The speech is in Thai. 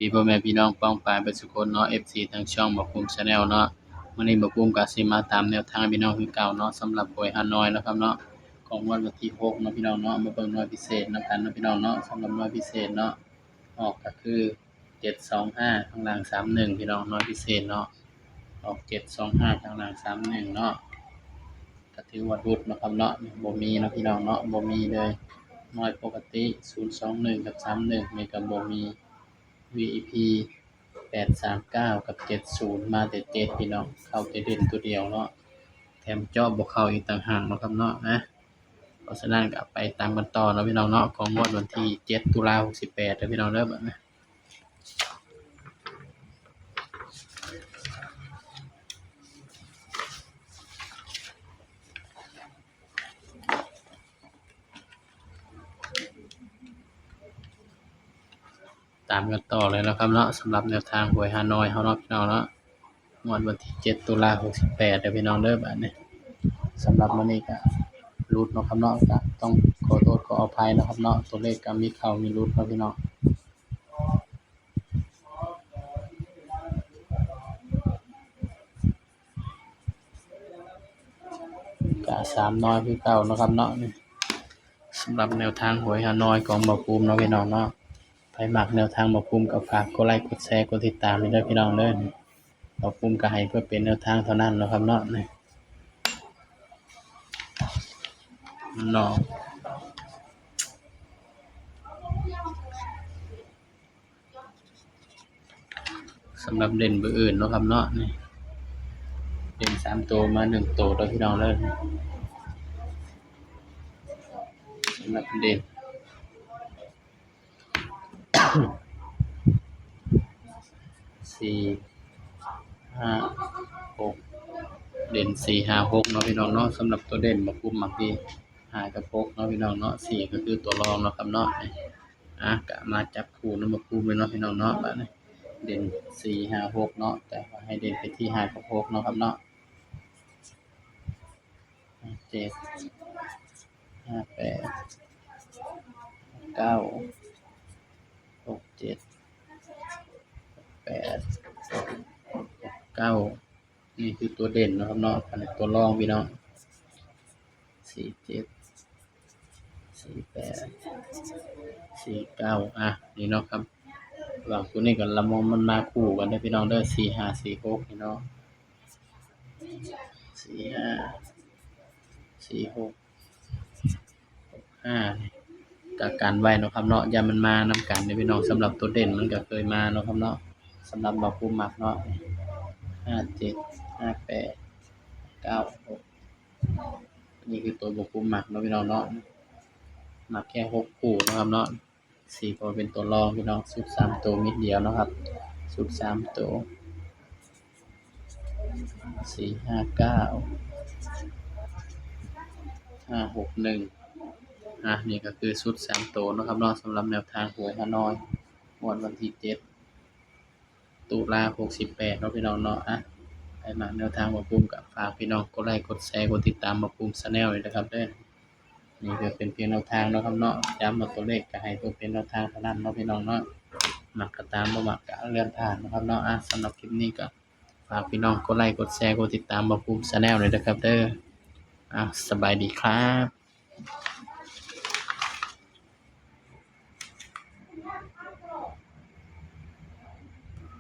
ดีพ่อแม่พี่น้องป้องปรายเบิดซุคนเนาะ FC ทางช่องบ่าวภูมิ Channel เนาะมื้อนี้บ่าวภูมิก็สิมาตามแนวทางพี่น้องคือเก่าเนาะสำหรับหวยฮานอยเนาะครับเนาะของงวดวันที่6เนาะพี่น้องเนาะมาเบิ่งหน่วยพิเศษนำกันเนาะพี่น้องเนาะสำหรับหน่วยพิเศษเนาะออกก็คือ725ข้างล่าง31พี่น้องหน่วยพิเศษเนาะออก725ข้างล่าง31เนาะก็ถือว่าหลุดเนาะครับเนาะบ่มีเนาะพี่น้องเนาะบ่มีเลยหน่วยปกติ021กับ31นี่ก็บ่มี VEP 839กับ70มาแต่7พี่น้องเข้าแต่เด่นตัวเดียวเนาะแถมเจาะบ่เข้าอีกต่างหากเนาะครับเนาะเพราะฉะนั้นก็ไปตามกันต่อเนาะพี่น้องเนาะของงวดวันที่7ตุลา68เด้อพี่น้องเด้อบัดนี้ตามกันต่อเลยนะครับเนาะสำหรับแนวทางหวยฮานอยเฮาเนาะพี่น้องเนาะงวดวันที่7ตุลา68เด้อพี่น้องเด้อบัดนี้สำหรับมื้อนี้ก็หลุดเนาะครับเนาะก็ต้องขอโทษขออภัยนะครับเนาะตัวเลขก็มีเข้ามีหลุดเนาะพี่น้องก็3น้อยคือเก่าเนาะครับเนาะสำหรับแนวทางหวยฮานอยของบ่าวภูมิเนาะพี่น้องเนาะใครมักแนวทางบ่าวภูมิก็ฝากกดไลค์กดแชร์กดติดตามด้วยเด้อพี่น้องเด้อบ่าวภูมิก็ให้เพื่อเป็นแนวทางเท่านั้นเนาะครับเนาะเนาะสำหรับเด่นเบอร์อื่นเนาะครับเนาะนี่เด่น3ตัวมา1ตัวเด้อพี่น้องเด้อสำหรับเด่น4 5 6เด่น4 5 6เนาะพี่น้องเนาะสำหรับตัวเด่นบ่าวภูมิมักดี5กับ6เนาะพี่น้องเนาะ4ก็คือตัวรองเนาะครับเนาะก็มาจับคู่นำบ่าวภูมิเลยเนาะพี่น้องเนาะบัดนี้เด่น4 5 6เนาะแต่ว่าให้เด่นไปที่5กับ6เนาะครับเนาะ7 5 8 9 6 7 8 9นี่คือตัวเด่นเนาะครับเนาะอันนี้ตัวรองพี่น้อง4 7 4 8 4 9นี่เนาะครับระหว่างตัวนี้กับละมองมันมาคู่กันเด้อพี่น้องเด้อ4 5 4 6นี่เนาะ4 5 4 6 6 5นี่ก็กันไว้เนาะครับเนาะอย่ามันมานำกันเด้อพี่น้องสำหรับตัวเด่นมันก็เคยมาเนาะครับเนาะสำหรับบ่าวภูมิมักเนาะ5 7 5 8 9 6นี่คือตัวบ่าวภูมิมักเนาะพี่น้องเนาะมักแค่6คู่เนาะครับเนาะ4ก็เป็นตัวรองพี่น้องสุด3ตัวมิดเดียวเนาะครับสุด3ตัว4 5 9 5 6 1นี่ก็คือชุด3ตัวเนาะครับเนาะสำหรับแนวทางหวยฮานอยงวดวันที่7ตุลา68เนาะพี่น้องเนาะใครมักแนวทางบ่าวภูมิก็ฝากพี่น้องกดไลค์กดแชร์กดติดตามบ่าวภูมิ Channel ด้วยนะครับเด้อนี่ก็เป็นเพียงแนวทางเนาะครับเนาะย้ำว่าตัวเลขก็ให้เพื่อเป็นแนวทางเท่านั้นเนาะพี่น้องเนาะมักก็ตามบ่มักก็เลื่อนผ่านนะครับเนาะสำหรับคลิปนี้ก็ฝากพี่น้องกดไลค์กดแชร์กดติดตามบ่าวภูมิ Channel ด้วยนะครับเด้อสบายดีครับ